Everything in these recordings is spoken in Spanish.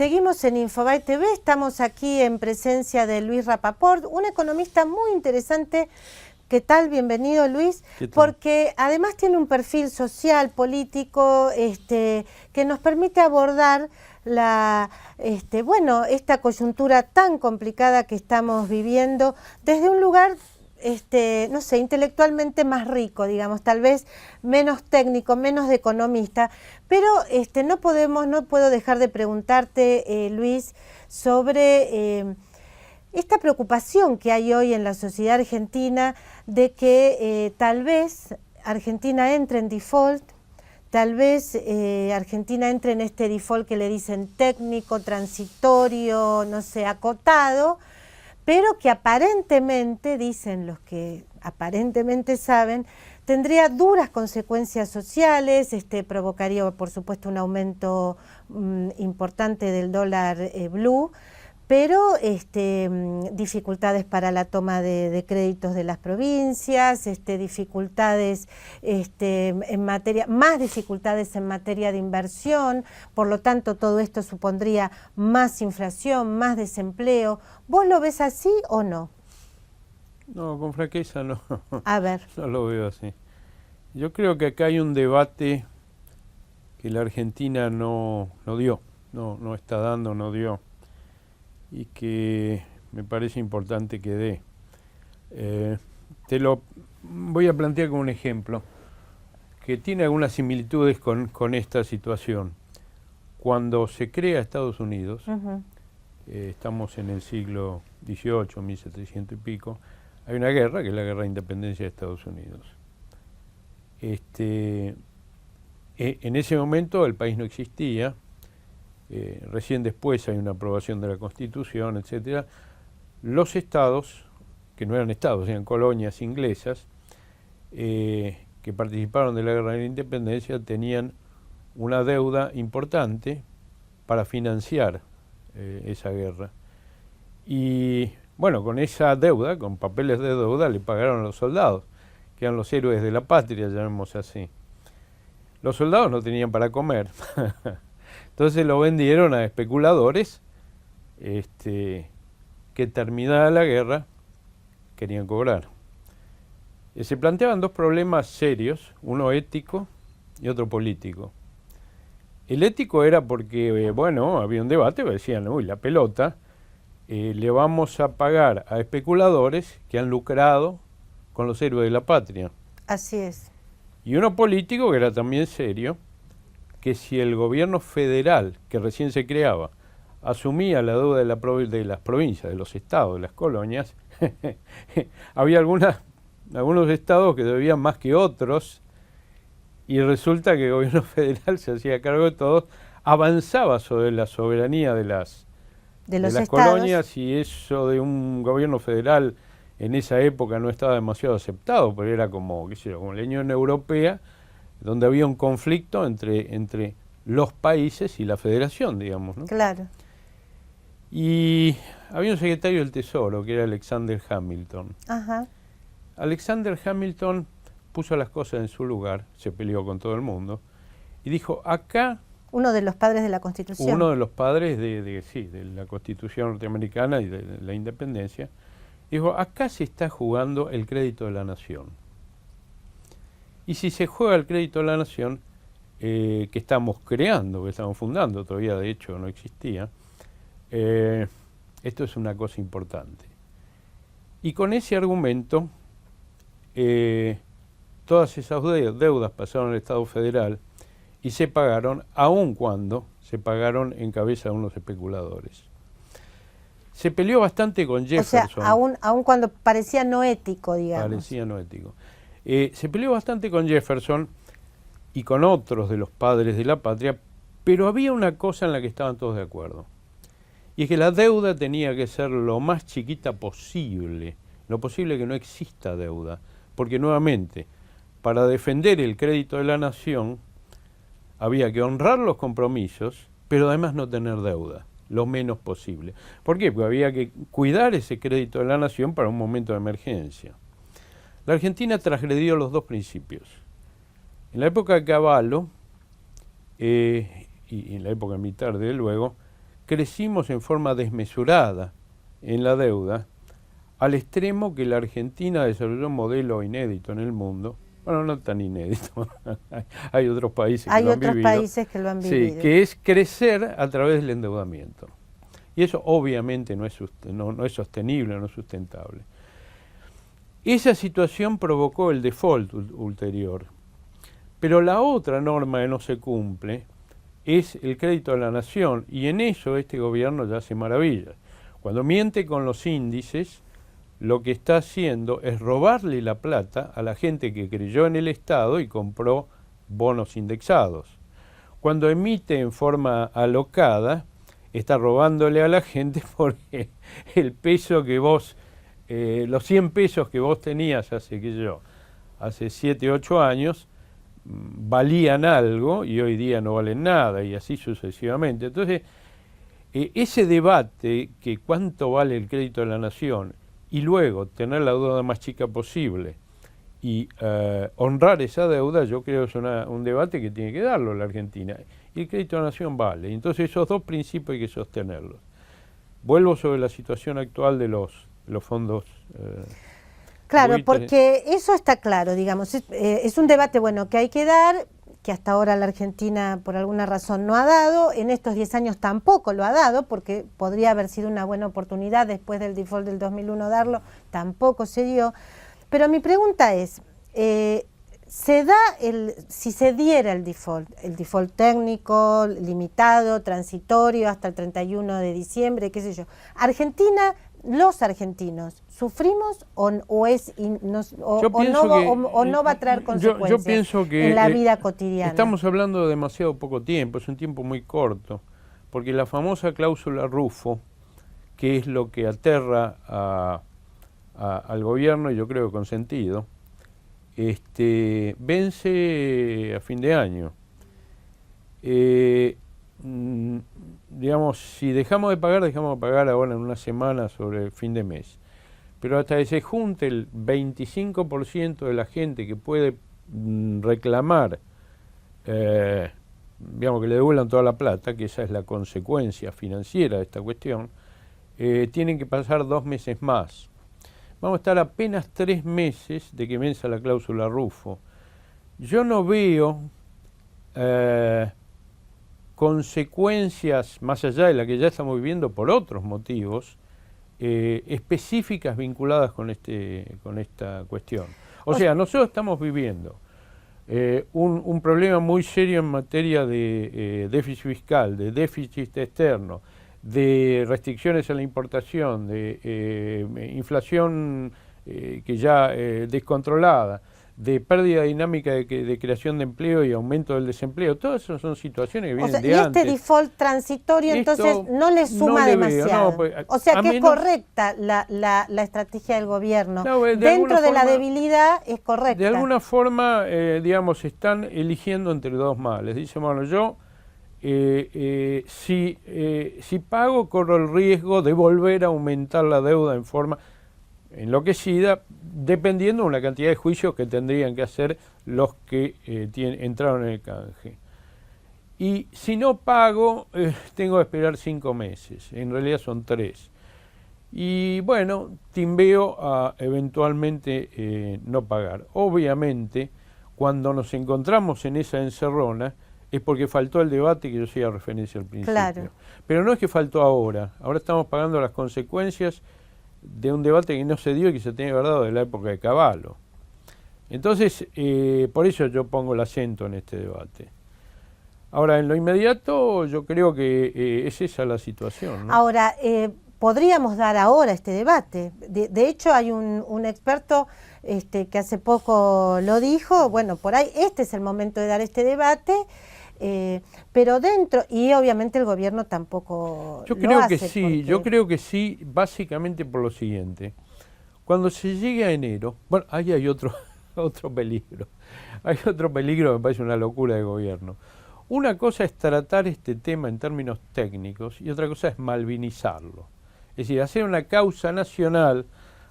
Seguimos en Infobae TV, estamos aquí en presencia de Luis Rapaport, un economista muy interesante. ¿Qué tal? Bienvenido, Luis, porque además tiene un perfil social, político, que nos permite abordar esta coyuntura tan complicada que estamos viviendo desde un lugar, no sé, intelectualmente más rico, digamos, tal vez menos técnico, menos de economista, pero no puedo dejar de preguntarte, Luis, sobre esta preocupación que hay hoy en la sociedad argentina de que tal vez Argentina entre en default, tal vez Argentina entre en este default que le dicen técnico, transitorio, no sé, acotado, pero que aparentemente, dicen los que aparentemente saben, tendría duras consecuencias sociales, provocaría por supuesto un aumento importante del dólar blue, pero dificultades para la toma de créditos de las provincias, dificultades más dificultades en materia de inversión, por lo tanto todo esto supondría más inflación, más desempleo. ¿Vos lo ves así o no? No, con franqueza no. A ver. No lo veo así. Yo creo que acá hay un debate que la Argentina no dio, no está dando, no dio, y que me parece importante que dé. Te lo voy a plantear como un ejemplo que tiene algunas similitudes con esta situación. Cuando se crea Estados Unidos, estamos en el siglo XVIII, 1700 y pico, hay una guerra, que es la guerra de independencia de Estados Unidos. En ese momento el país no existía, recién después hay una aprobación de la Constitución, etcétera. Los estados, que no eran estados, eran colonias inglesas, que participaron de la guerra de la independencia, tenían una deuda importante para financiar esa guerra. Y bueno, con esa deuda, con papeles de deuda, le pagaron a los soldados, que eran los héroes de la patria, llamémoslo así. Los soldados no tenían para comer, entonces lo vendieron a especuladores que terminada la guerra querían cobrar. Se planteaban dos problemas serios, uno ético y otro político. El ético era porque, bueno, había un debate, decían, uy, la pelota, le vamos a pagar a especuladores que han lucrado con los héroes de la patria. Así es. Y uno político que era también serio, que si el gobierno federal, que recién se creaba, asumía la deuda de las provincias, de los estados, de las colonias, había algunos estados que debían más que otros, y resulta que el gobierno federal se hacía cargo de todo, avanzaba sobre la soberanía de las colonias, y eso de un gobierno federal en esa época no estaba demasiado aceptado, pero era como, qué sé yo, como la Unión Europea, donde había un conflicto entre los países y la federación, digamos, ¿no? Claro. Y había un secretario del Tesoro, que era Alexander Hamilton. Ajá. Alexander Hamilton puso las cosas en su lugar, se peleó con todo el mundo, y dijo, acá... Uno de los padres de la Constitución. Uno de los padres de la Constitución norteamericana y de la independencia. Dijo, acá se está jugando el crédito de la nación. Y si se juega el crédito de la nación, que estamos creando, que estamos fundando, todavía de hecho no existía, esto es una cosa importante. Y con ese argumento, todas esas deudas pasaron al Estado federal y se pagaron, aun cuando se pagaron en cabeza de unos especuladores. Se peleó bastante con Jefferson. O sea, aun cuando parecía no ético, digamos. Parecía no ético. Se peleó bastante con Jefferson y con otros de los padres de la patria, pero había una cosa en la que estaban todos de acuerdo. Y es que la deuda tenía que ser lo más chiquita posible, lo posible que no exista deuda. Porque nuevamente, para defender el crédito de la nación, había que honrar los compromisos, pero además no tener deuda, lo menos posible. ¿Por qué? Porque había que cuidar ese crédito de la nación para un momento de emergencia. La Argentina transgredió los dos principios. En la época de Cavallo, y en la época militar, desde luego, crecimos en forma desmesurada en la deuda, al extremo que la Argentina desarrolló un modelo inédito en el mundo. Bueno, no tan inédito, hay otros países que lo han vivido. Hay otros países que lo han vivido. Sí, que es crecer a través del endeudamiento. Y eso obviamente no es sostenible, no es sustentable. Esa situación provocó el default ulterior. Pero la otra norma que no se cumple es el crédito a la nación, y en eso este gobierno ya hace maravillas. Cuando miente con los índices, lo que está haciendo es robarle la plata a la gente que creyó en el Estado y compró bonos indexados. Cuando emite en forma alocada, está robándole a la gente porque el peso que vos, los 100 pesos que vos tenías hace 7, 8 años, valían algo y hoy día no valen nada, y así sucesivamente. Entonces, ese debate, que cuánto vale el crédito de la nación, y luego tener la deuda más chica posible y honrar esa deuda, yo creo que es un debate que tiene que darlo la Argentina. Y el crédito de la nación vale. Entonces esos dos principios hay que sostenerlos. Vuelvo sobre la situación actual de los fondos. Claro, porque eso está claro, digamos, es un debate bueno que hay que dar, que hasta ahora la Argentina por alguna razón no ha dado, en estos 10 años tampoco lo ha dado, porque podría haber sido una buena oportunidad después del default del 2001 darlo, tampoco se dio. Pero mi pregunta es, si se diera el default técnico, limitado, transitorio, hasta el 31 de diciembre, qué sé yo, los argentinos, ¿sufrimos o no va a traer consecuencias yo pienso que en la vida cotidiana? Estamos hablando de demasiado poco tiempo, es un tiempo muy corto, porque la famosa cláusula Rufo, que es lo que aterra al gobierno, y yo creo con sentido, vence a fin de año. Digamos, si dejamos de pagar ahora en una semana sobre el fin de mes. Pero hasta que se junte el 25% de la gente que puede reclamar, digamos, que le devuelvan toda la plata, que esa es la consecuencia financiera de esta cuestión, tienen que pasar 2 meses más. Vamos a estar apenas 3 meses de que venza la cláusula Rufo. Yo no veo consecuencias, más allá de la que ya estamos viviendo por otros motivos, específicas vinculadas con esta cuestión. O sea, nosotros estamos viviendo un problema muy serio en materia de déficit fiscal, de déficit externo, de restricciones a la importación, de inflación que ya descontrolada, de pérdida dinámica de creación de empleo y aumento del desempleo. Todas esas son situaciones que vienen de antes. Y este default transitorio entonces no le suma demasiado. O sea que es correcta la estrategia del gobierno. Dentro de la debilidad es correcta. De alguna forma, digamos, están eligiendo entre dos males. Dice, bueno, yo si pago corro el riesgo de volver a aumentar la deuda en forma enloquecida, dependiendo de una cantidad de juicios que tendrían que hacer los que entraron en el canje. Y si no pago, tengo que esperar 5 meses, en realidad son 3. Y bueno, timbeo a eventualmente no pagar. Obviamente, cuando nos encontramos en esa encerrona, es porque faltó el debate que yo hacía referencia al principio. Claro. Pero no es que faltó ahora estamos pagando las consecuencias de un debate que no se dio y que se tenía guardado de la época de Cavallo. Entonces, por eso yo pongo el acento en este debate. Ahora, en lo inmediato, yo creo que es esa la situación, ¿no? Ahora, podríamos dar ahora este debate. De hecho, hay un experto que hace poco lo dijo, bueno, por ahí este es el momento de dar este debate, pero dentro, y obviamente el gobierno tampoco yo creo que sí, yo creo que sí, básicamente por lo siguiente. Cuando se llegue a enero, bueno, ahí hay otro peligro. Hay otro peligro que me parece una locura de gobierno. Una cosa es tratar este tema en términos técnicos y otra cosa es malvinizarlo. Es decir, hacer una causa nacional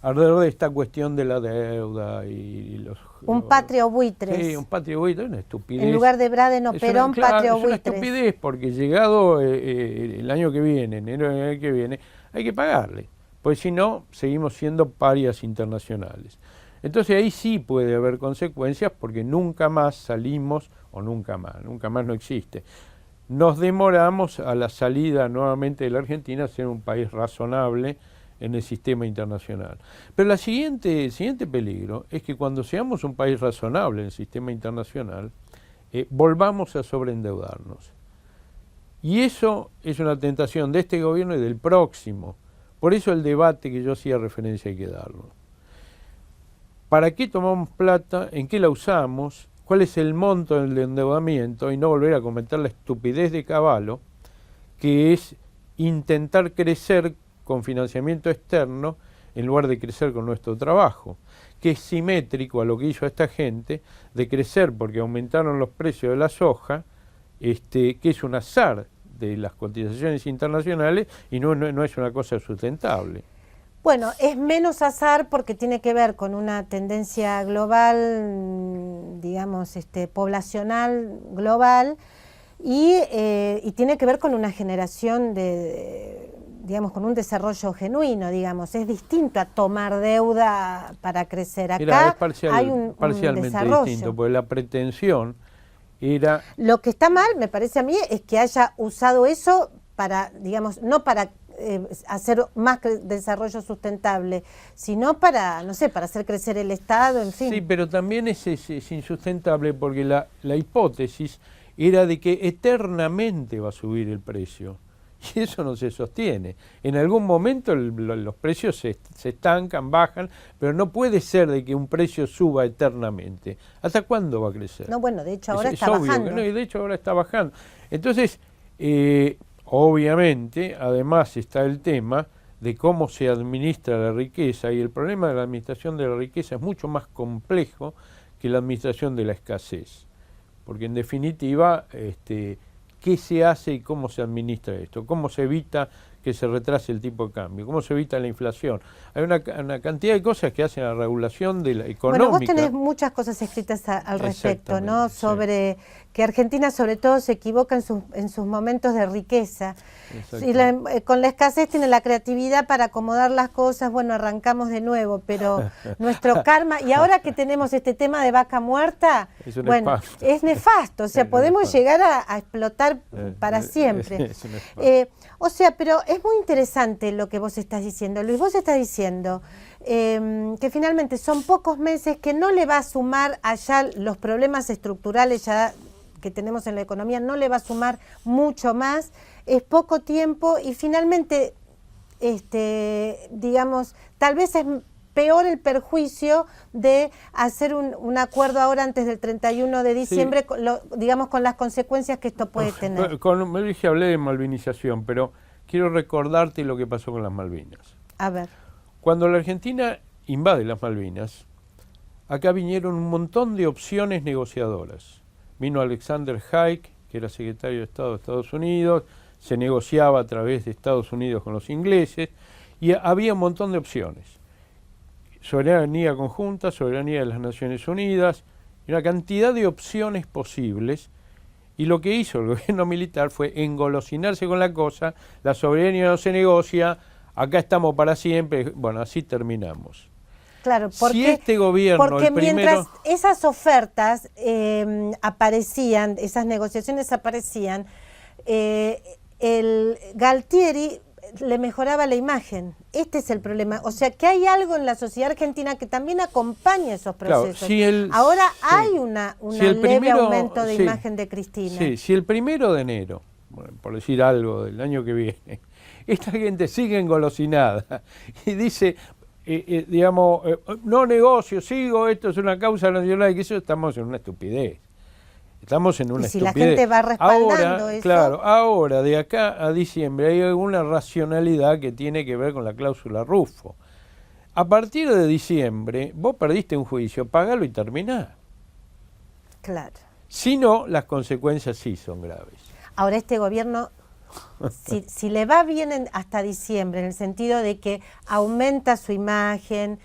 alrededor de esta cuestión de la deuda y un patrio buitres. Sí, un patrio buitres, una estupidez. En lugar de Braden o Perón, patrio buitres. Es una estupidez porque llegado el año que viene, enero del año que viene, hay que pagarle, pues si no, seguimos siendo parias internacionales. Entonces ahí sí puede haber consecuencias porque nunca más salimos, o nunca más no existe. Nos demoramos a la salida nuevamente de la Argentina a ser un país razonable en el sistema internacional. Pero el siguiente peligro es que cuando seamos un país razonable en el sistema internacional, volvamos a sobreendeudarnos. Y eso es una tentación de este gobierno y del próximo. Por eso el debate que yo hacía referencia hay que darlo. ¿Para qué tomamos plata? ¿En qué la usamos? ¿Cuál es el monto del endeudamiento? Y no volver a cometer la estupidez de Cavallo, que es intentar crecer con financiamiento externo en lugar de crecer con nuestro trabajo, que es simétrico a lo que hizo esta gente de crecer porque aumentaron los precios de la soja, que es un azar de las cotizaciones internacionales y no es una cosa sustentable. Bueno, es menos azar porque tiene que ver con una tendencia global, digamos, poblacional global, y tiene que ver con una generación digamos, con un desarrollo genuino, digamos. Es distinto a tomar deuda para crecer. Acá hay un desarrollo. Distinto, porque la pretensión era... Lo que está mal, me parece a mí, es que haya usado eso para, digamos, no para hacer más desarrollo sustentable, sino para, no sé, para hacer crecer el Estado, en fin. Sí, pero también es insustentable porque la hipótesis era de que eternamente va a subir el precio. Y eso no se sostiene. En algún momento los precios se estancan, bajan, pero no puede ser de que un precio suba eternamente. ¿Hasta cuándo va a crecer? No, bueno, de hecho ahora está bajando. No, y de hecho ahora está bajando. Entonces, obviamente, además está el tema de cómo se administra la riqueza, y el problema de la administración de la riqueza es mucho más complejo que la administración de la escasez. Porque en definitiva... ¿qué se hace y cómo se administra esto? ¿Cómo se evita que se retrase el tipo de cambio? ¿Cómo se evita la inflación? Hay una cantidad de cosas que hacen la regulación de la económica. Bueno, vos tenés muchas cosas escritas al respecto, ¿no? Sobre que Argentina sobre todo se equivoca en sus momentos de riqueza. Y con la escasez tiene la creatividad para acomodar las cosas. Bueno, arrancamos de nuevo, pero nuestro karma... Y ahora que tenemos este tema de vaca muerta, bueno, es nefasto. O sea, podemos llegar a explotar para siempre. O sea, pero es muy interesante lo que vos estás diciendo, Luis. Vos estás diciendo que finalmente son pocos meses, que no le va a sumar allá los problemas estructurales ya que tenemos en la economía, no le va a sumar mucho más, es poco tiempo y finalmente, digamos, tal vez es peor el perjuicio de hacer un acuerdo ahora antes del 31 de diciembre, sí, digamos, con las consecuencias que esto puede tener. Hablé de malvinización, pero quiero recordarte lo que pasó con las Malvinas. A ver. Cuando la Argentina invade las Malvinas, acá vinieron un montón de opciones negociadoras. Vino Alexander Haig, que era secretario de Estado de Estados Unidos, se negociaba a través de Estados Unidos con los ingleses, y había un montón de opciones. Soberanía conjunta, soberanía de las Naciones Unidas, y una cantidad de opciones posibles, y lo que hizo el gobierno militar fue engolosinarse con la cosa, la soberanía no se negocia, acá estamos para siempre, bueno, así terminamos. Claro, porque, si este gobierno, porque mientras esas ofertas aparecían, esas negociaciones aparecían, el Galtieri le mejoraba la imagen. Este es el problema. O sea, que hay algo en la sociedad argentina que también acompaña esos procesos. Claro, ahora hay una leve aumento de imagen de Cristina. Sí, si el 1 de enero, bueno, por decir algo del año que viene, esta gente sigue engolosinada y dice... digamos, no negocio, sigo, esto es una causa nacional, y que eso estamos en una estupidez. Estamos en una estupidez. Si la gente va respaldando ahora, eso... Claro, ahora, de acá a diciembre, hay alguna racionalidad que tiene que ver con la cláusula Rufo. A partir de diciembre, vos perdiste un juicio, pagalo y terminá. Claro. Si no, las consecuencias sí son graves. Ahora este gobierno si le va bien hasta diciembre, en el sentido de que aumenta su imagen,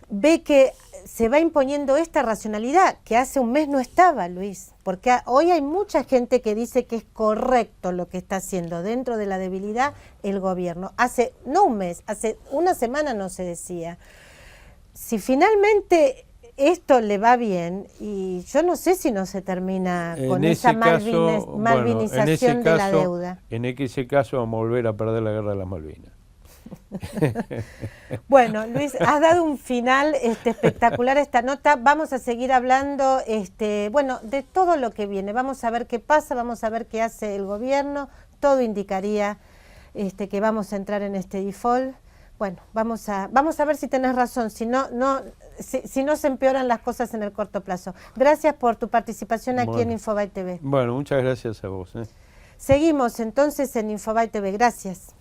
ve que se va imponiendo esta racionalidad que hace un mes no estaba, Luis, porque hoy hay mucha gente que dice que es correcto lo que está haciendo dentro de la debilidad el gobierno. Hace, no un mes, hace una semana no se decía. Si finalmente esto le va bien, y yo no sé si no se termina con esa malvinización de la deuda. En ese caso vamos a volver a perder la guerra de las Malvinas. Bueno, Luis, has dado un final espectacular a esta nota. Vamos a seguir hablando bueno, de todo lo que viene. Vamos a ver qué pasa, vamos a ver qué hace el gobierno. Todo indicaría que vamos a entrar en este default. Bueno, vamos a ver si tenés razón, si no se empeoran las cosas en el corto plazo. Gracias por tu participación aquí en Infobae TV. Bueno, muchas gracias a vos. Seguimos entonces en Infobae TV. Gracias.